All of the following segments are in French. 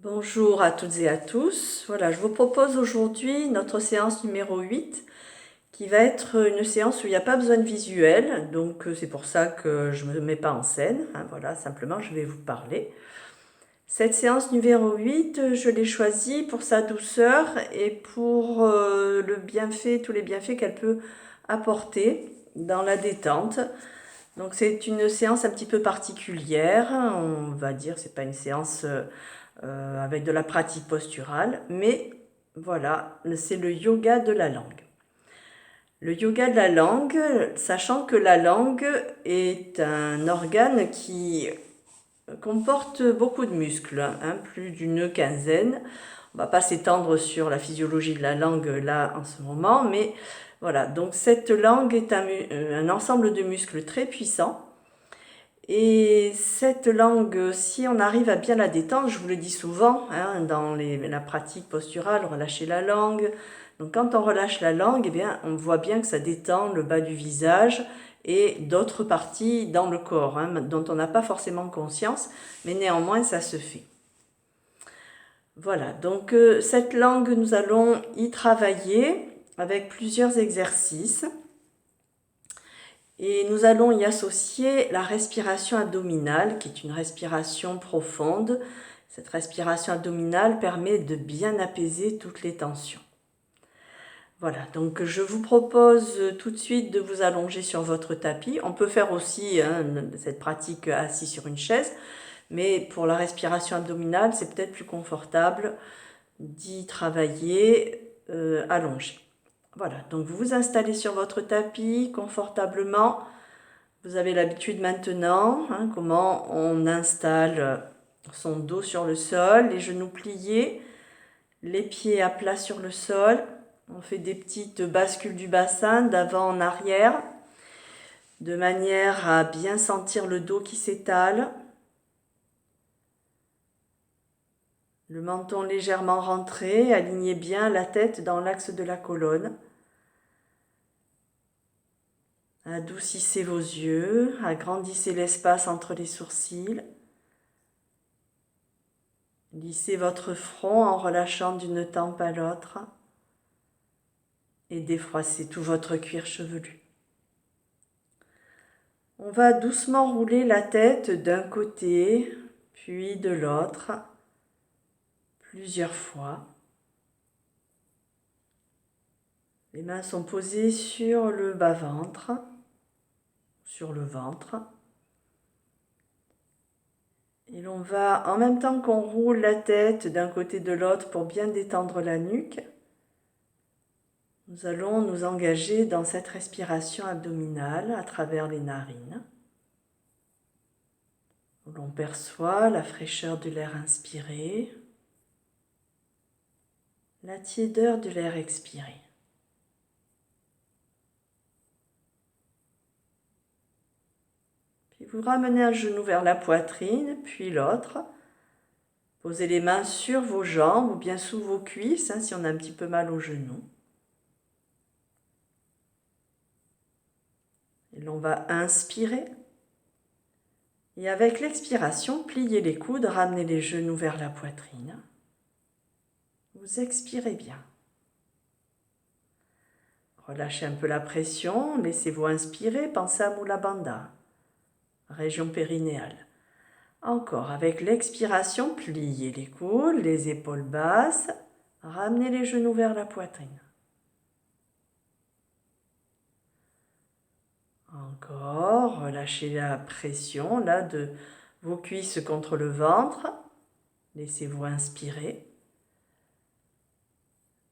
Bonjour à toutes et à tous. Voilà, je vous propose aujourd'hui notre séance numéro 8 qui va être une séance où il n'y a pas besoin de visuel, donc c'est pour ça que je ne me mets pas en scène, hein, voilà, simplement je vais vous parler. Cette séance numéro 8, je l'ai choisie pour sa douceur et pour le bienfait, tous les bienfaits qu'elle peut apporter dans la détente. Donc c'est une séance un petit peu particulière, on va dire, c'est pas une séance avec de la pratique posturale, mais voilà, c'est le yoga de la langue. Le yoga de la langue, sachant que la langue est un organe qui comporte beaucoup de muscles, hein, plus d'une quinzaine. On ne va pas s'étendre sur la physiologie de la langue là en ce moment, mais voilà, donc cette langue est un ensemble de muscles très puissants. Et cette langue, si on arrive à bien la détendre, je vous le dis souvent, hein, dans la pratique posturale, relâcher la langue. Donc quand on relâche la langue, eh bien, on voit bien que ça détend le bas du visage et d'autres parties dans le corps, hein, dont on n'a pas forcément conscience, mais néanmoins ça se fait. Voilà, donc cette langue, nous allons y travailler avec plusieurs exercices. Et nous allons y associer la respiration abdominale, qui est une respiration profonde. Cette respiration abdominale permet de bien apaiser toutes les tensions. Voilà, donc je vous propose tout de suite de vous allonger sur votre tapis. On peut faire aussi cette pratique assis sur une chaise, mais pour la respiration abdominale, c'est peut-être plus confortable d'y travailler allongé. Voilà, donc vous vous installez sur votre tapis confortablement. Vous avez l'habitude maintenant, hein, comment on installe son dos sur le sol, les genoux pliés, les pieds à plat sur le sol. On fait des petites bascules du bassin d'avant en arrière, de manière à bien sentir le dos qui s'étale, le menton légèrement rentré, alignez bien la tête dans l'axe de la colonne. Adoucissez vos yeux, agrandissez l'espace entre les sourcils. Lissez votre front en relâchant d'une tempe à l'autre et défroissez tout votre cuir chevelu. On va doucement rouler la tête d'un côté, puis de l'autre, plusieurs fois. Les mains sont posées sur le bas-ventre, sur le ventre. Et l'on va, en même temps qu'on roule la tête d'un côté de l'autre pour bien détendre la nuque, nous allons nous engager dans cette respiration abdominale à travers les narines, où l'on perçoit la fraîcheur de l'air inspiré, la tiédeur de l'air expiré. Puis vous ramenez un genou vers la poitrine, puis l'autre. Posez les mains sur vos jambes ou bien sous vos cuisses, si on a un petit peu mal au genou. Et l'on va inspirer. Et avec l'expiration, pliez les coudes, ramenez les genoux vers la poitrine. Vous expirez bien. Relâchez un peu la pression, laissez-vous inspirer, pensez à Mula Bandha, région périnéale. Encore, avec l'expiration, pliez les coudes, les épaules basses, ramenez les genoux vers la poitrine. Encore, relâchez la pression là de vos cuisses contre le ventre. Laissez-vous inspirer.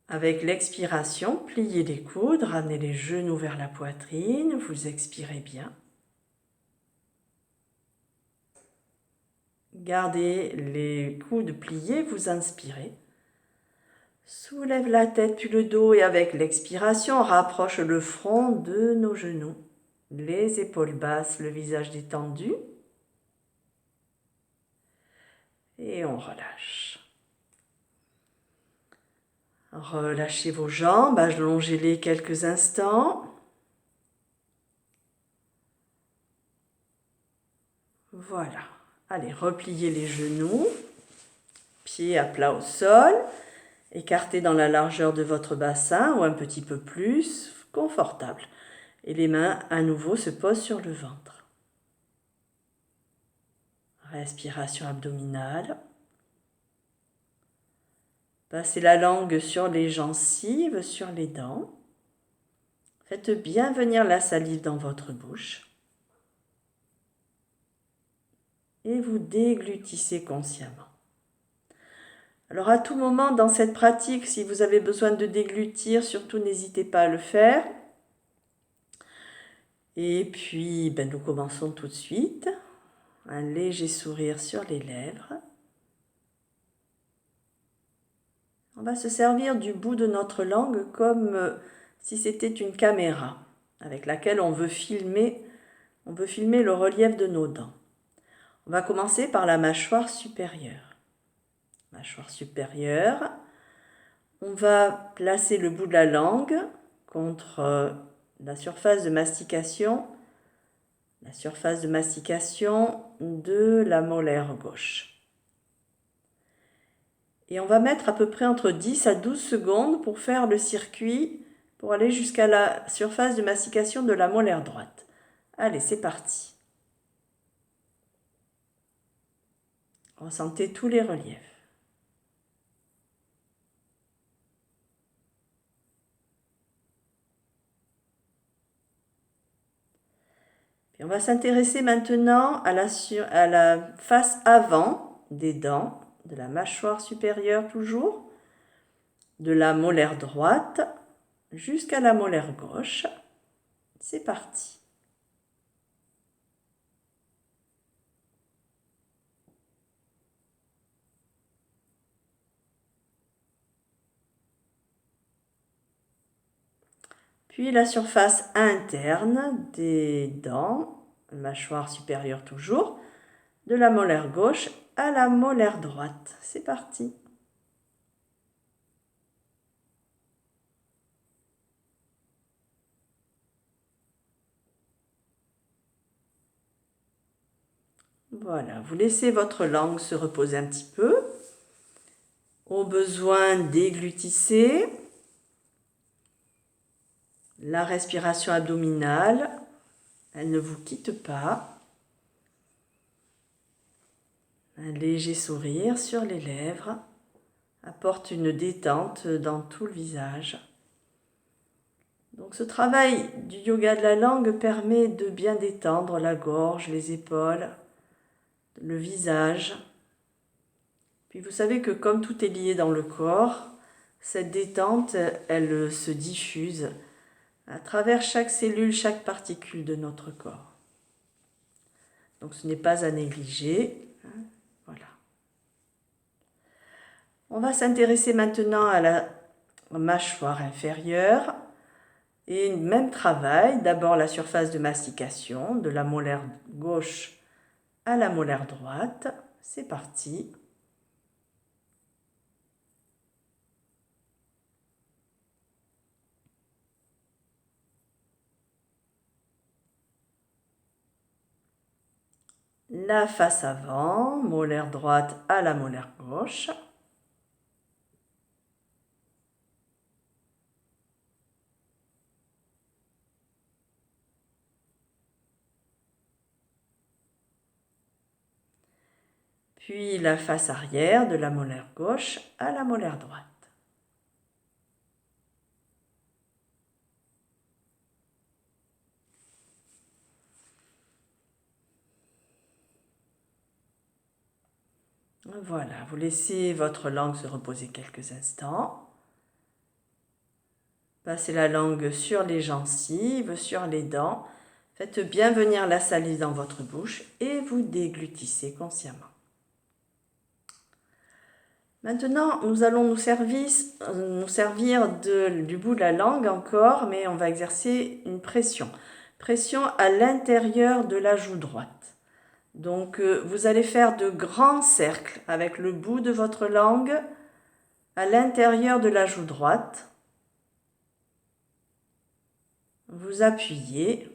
Avec l'expiration, pliez les coudes, ramenez les genoux vers la poitrine, vous expirez bien. Gardez les coudes pliés, vous inspirez. Soulève la tête puis le dos et avec l'expiration, on rapproche le front de nos genoux. Les épaules basses, le visage détendu. Et on relâche. Relâchez vos jambes, allongez-les quelques instants. Voilà. Allez, repliez les genoux. Pieds à plat au sol, écartés dans la largeur de votre bassin ou un petit peu plus, confortable. Et les mains à nouveau se posent sur le ventre. Respiration abdominale. Passez la langue sur les gencives, sur les dents. Faites bien venir la salive dans votre bouche. Et vous déglutissez consciemment. Alors à tout moment dans cette pratique, si vous avez besoin de déglutir, surtout n'hésitez pas à le faire. Et puis, nous commençons tout de suite. Un léger sourire sur les lèvres. On va se servir du bout de notre langue comme si c'était une caméra avec laquelle on veut filmer le relief de nos dents. On va commencer par la mâchoire supérieure. Mâchoire supérieure. On va placer le bout de la langue contre la surface de mastication de la molaire gauche. Et on va mettre à peu près entre 10 à 12 secondes pour faire le circuit, pour aller jusqu'à la surface de mastication de la molaire droite. Allez, c'est parti. Ressentez tous les reliefs. Puis on va s'intéresser maintenant à la face avant des dents, de la mâchoire supérieure toujours, de la molaire droite jusqu'à la molaire gauche. C'est parti. Puis la surface interne des dents, mâchoire supérieure toujours, de la molaire gauche à la molaire droite. C'est parti. Voilà, vous laissez votre langue se reposer un petit peu. Au besoin, déglutissez. La respiration abdominale, elle ne vous quitte pas. Un léger sourire sur les lèvres apporte une détente dans tout le visage. Donc ce travail du yoga de la langue permet de bien détendre la gorge, les épaules, le visage. Puis vous savez que comme tout est lié dans le corps, cette détente, elle se diffuse à travers chaque cellule, chaque particule de notre corps. Donc ce n'est pas à négliger. Voilà. On va s'intéresser maintenant à la mâchoire inférieure. Et même travail, d'abord la surface de mastication, de la molaire gauche à la molaire droite. C'est parti. La face avant, molaire droite à la molaire gauche. Puis la face arrière de la molaire gauche à la molaire droite. Voilà, vous laissez votre langue se reposer quelques instants. Passez la langue sur les gencives, sur les dents. Faites bien venir la salive dans votre bouche et vous déglutissez consciemment. Maintenant, nous allons nous servir du bout de la langue encore, mais on va exercer une pression. Pression à l'intérieur de la joue droite. Donc, vous allez faire de grands cercles avec le bout de votre langue à l'intérieur de la joue droite. Vous appuyez.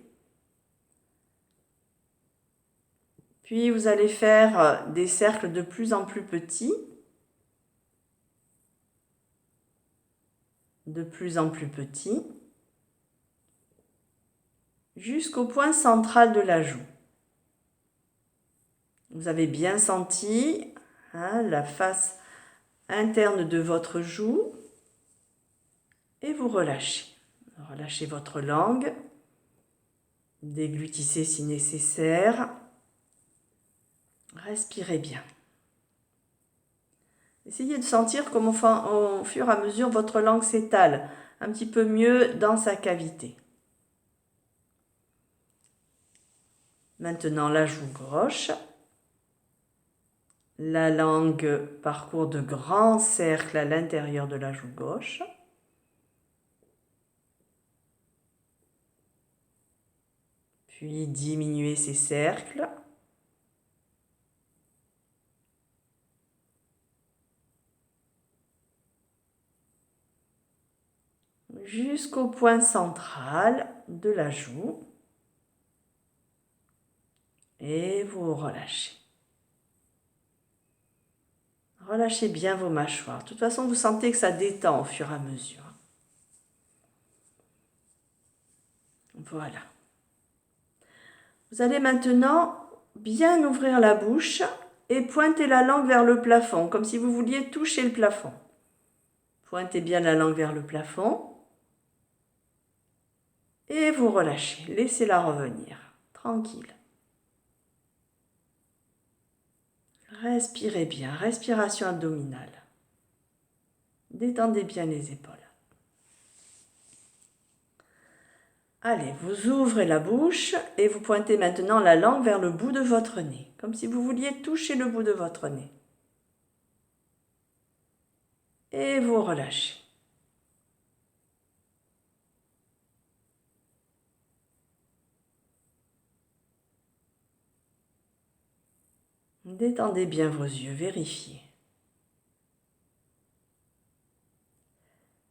Puis, vous allez faire des cercles de plus en plus petits. de plus en plus petit jusqu'au point central de la joue. Vous avez bien senti la face interne de votre joue et vous relâchez. Relâchez votre langue, déglutissez si nécessaire. Respirez bien. Essayez de sentir comment au fur et à mesure votre langue s'étale un petit peu mieux dans sa cavité. Maintenant la joue gauche. La langue parcourt de grands cercles à l'intérieur de la joue gauche. Puis diminuez ces cercles. Jusqu'au point central de la joue. Et vous relâchez. Relâchez bien vos mâchoires. De toute façon, vous sentez que ça détend au fur et à mesure. Voilà. Vous allez maintenant bien ouvrir la bouche et pointer la langue vers le plafond, comme si vous vouliez toucher le plafond. Pointez bien la langue vers le plafond. Et vous relâchez. Laissez-la revenir. Tranquille. Respirez bien. Respiration abdominale. Détendez bien les épaules. Allez, vous ouvrez la bouche et vous pointez maintenant la langue vers le bout de votre nez, comme si vous vouliez toucher le bout de votre nez. Et vous relâchez. Détendez bien vos yeux, vérifiez.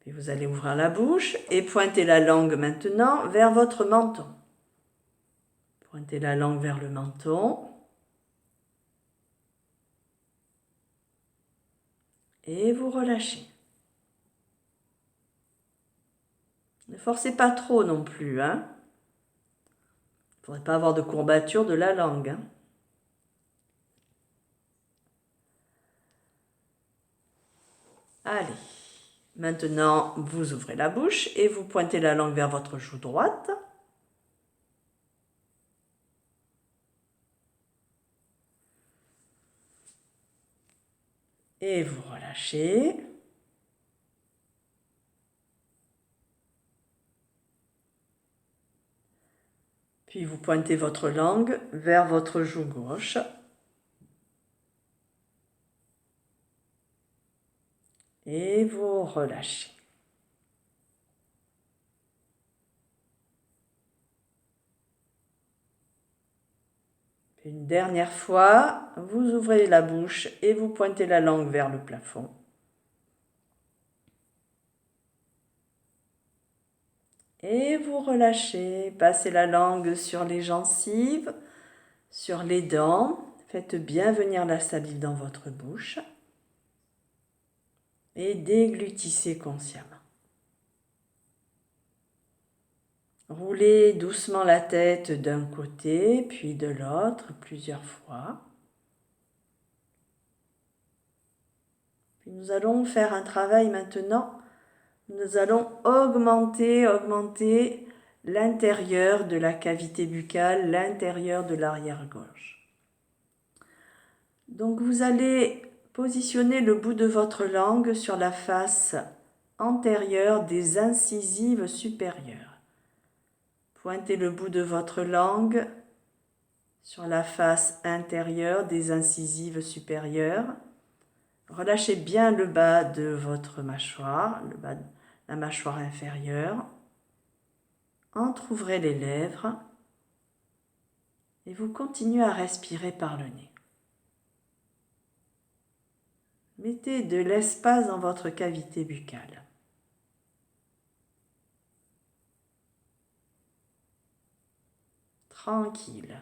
Puis vous allez ouvrir la bouche et pointer la langue maintenant vers votre menton. Pointez la langue vers le menton. Et vous relâchez. Ne forcez pas trop non plus. Il ne faudrait pas avoir de courbature de la langue. Allez. Maintenant, vous ouvrez la bouche et vous pointez la langue vers votre joue droite. Et vous relâchez. Puis vous pointez votre langue vers votre joue gauche. Et vous relâchez. Une dernière fois, vous ouvrez la bouche et vous pointez la langue vers le plafond. Et vous relâchez. Passez la langue sur les gencives, sur les dents. Faites bien venir la salive dans votre bouche. Et déglutissez consciemment. Roulez doucement la tête d'un côté, puis de l'autre, plusieurs fois. Puis nous allons faire un travail maintenant. Nous allons augmenter l'intérieur de la cavité buccale, l'intérieur de l'arrière-gorge. Donc vous allez positionner le bout de votre langue sur la face antérieure des incisives supérieures. Pointez le bout de votre langue sur la face intérieure des incisives supérieures. Relâchez bien le bas de votre mâchoire, le bas de la mâchoire inférieure. Entrouvrez les lèvres et vous continuez à respirer par le nez. Mettez de l'espace dans votre cavité buccale. Tranquille.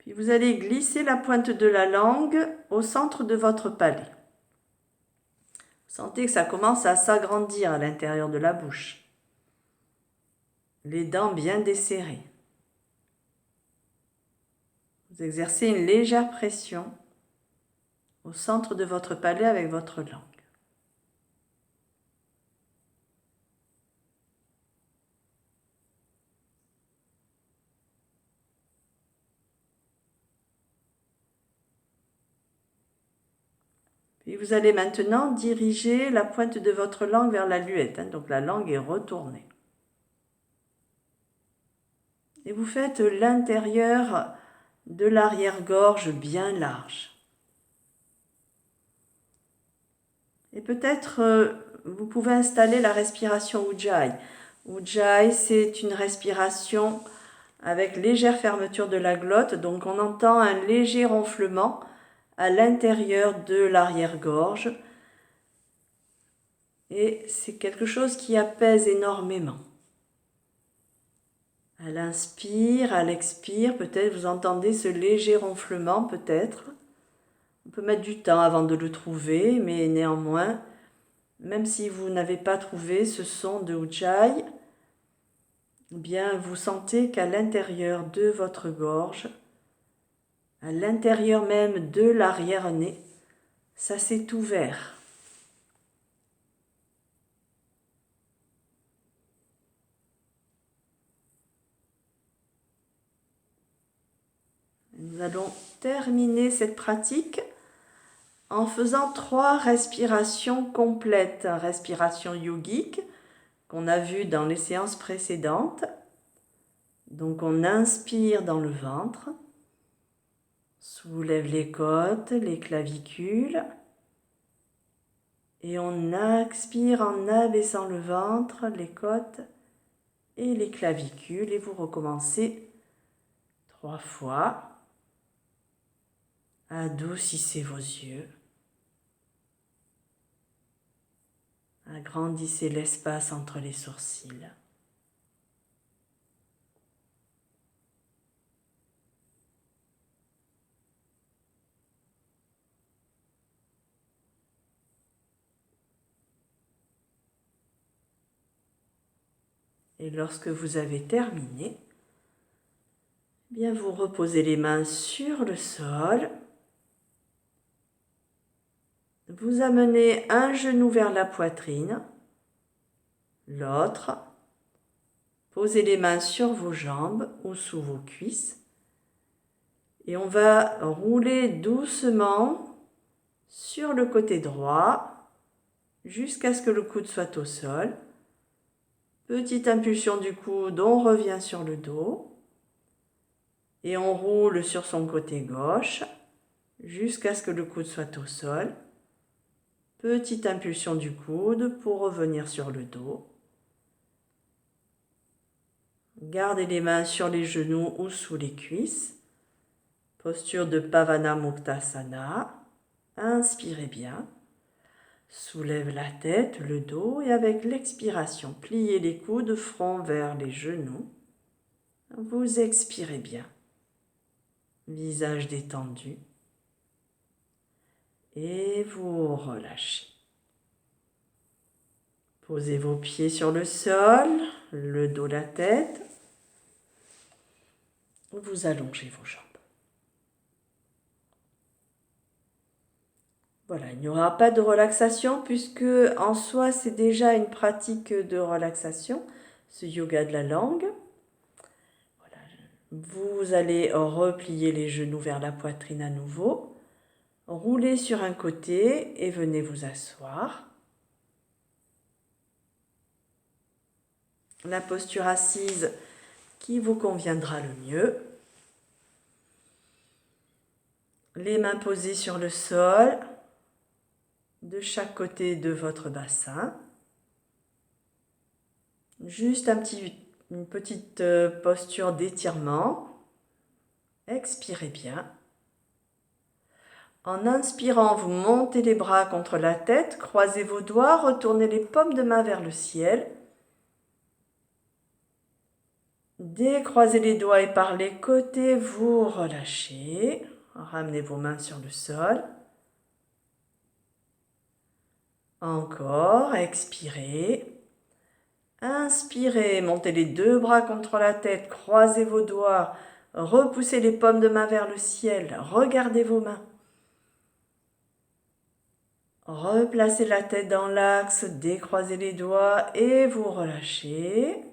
Puis vous allez glisser la pointe de la langue au centre de votre palais. Vous sentez que ça commence à s'agrandir à l'intérieur de la bouche. Les dents bien desserrées. Vous exercez une légère pression au centre de votre palais avec votre langue. Puis vous allez maintenant diriger la pointe de votre langue vers la luette. Donc la langue est retournée. Et vous faites l'intérieur de l'arrière-gorge bien large. Et peut-être vous pouvez installer la respiration Ujjayi. Ujjayi, c'est une respiration avec légère fermeture de la glotte. Donc on entend un léger ronflement à l'intérieur de l'arrière-gorge. Et c'est quelque chose qui apaise énormément. À l'inspire, à l'expire, peut-être vous entendez ce léger ronflement, peut-être. On peut mettre du temps avant de le trouver, mais néanmoins, même si vous n'avez pas trouvé ce son de Ujjayi, eh bien vous sentez qu'à l'intérieur de votre gorge, à l'intérieur même de l'arrière-nez, ça s'est ouvert. Nous allons terminer cette pratique en faisant 3 respirations complètes. Respiration yogique qu'on a vue dans les séances précédentes. Donc on inspire dans le ventre, soulève les côtes, les clavicules. Et on expire en abaissant le ventre, les côtes et les clavicules. Et vous recommencez 3 fois. Adoucissez vos yeux. Agrandissez l'espace entre les sourcils. Et lorsque vous avez terminé, bien vous reposez les mains sur le sol. Vous amenez un genou vers la poitrine, l'autre. Posez les mains sur vos jambes ou sous vos cuisses. Et on va rouler doucement sur le côté droit jusqu'à ce que le coude soit au sol. Petite impulsion du coude, on revient sur le dos. Et on roule sur son côté gauche jusqu'à ce que le coude soit au sol. Petite impulsion du coude pour revenir sur le dos. Gardez les mains sur les genoux ou sous les cuisses. Posture de Pavana Muktasana. Inspirez bien. Soulève la tête, le dos et avec l'expiration, pliez les coudes, front vers les genoux. Vous expirez bien. Visage détendu. Et vous relâchez. Posez vos pieds sur le sol, le dos, la tête. Vous allongez vos jambes. Voilà, il n'y aura pas de relaxation puisque en soi c'est déjà une pratique de relaxation, ce yoga de la langue. Voilà. Vous allez replier les genoux vers la poitrine à nouveau. Roulez sur un côté et venez vous asseoir. La posture assise qui vous conviendra le mieux. Les mains posées sur le sol, de chaque côté de votre bassin. Juste une petite posture d'étirement. Expirez bien. En inspirant, vous montez les bras contre la tête, croisez vos doigts, retournez les paumes de main vers le ciel. Décroisez les doigts et par les côtés, vous relâchez. Ramenez vos mains sur le sol. Encore, expirez. Inspirez, montez les deux bras contre la tête, croisez vos doigts, repoussez les paumes de main vers le ciel, regardez vos mains. Replacez la tête dans l'axe, décroisez les doigts et vous relâchez.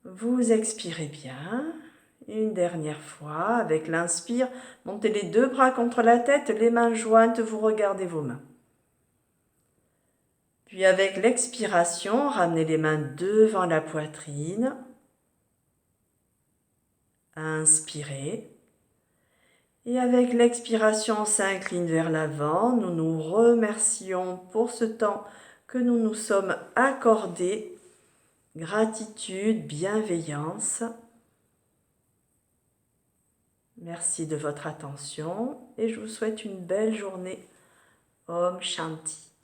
Vous expirez bien. Une dernière fois, avec l'inspire, montez les deux bras contre la tête, les mains jointes, vous regardez vos mains. Puis avec l'expiration, ramenez les mains devant la poitrine. Inspirez. Et avec l'expiration, on s'incline vers l'avant. Nous nous remercions pour ce temps que nous nous sommes accordés. Gratitude, bienveillance. Merci de votre attention et je vous souhaite une belle journée. Om Shanti.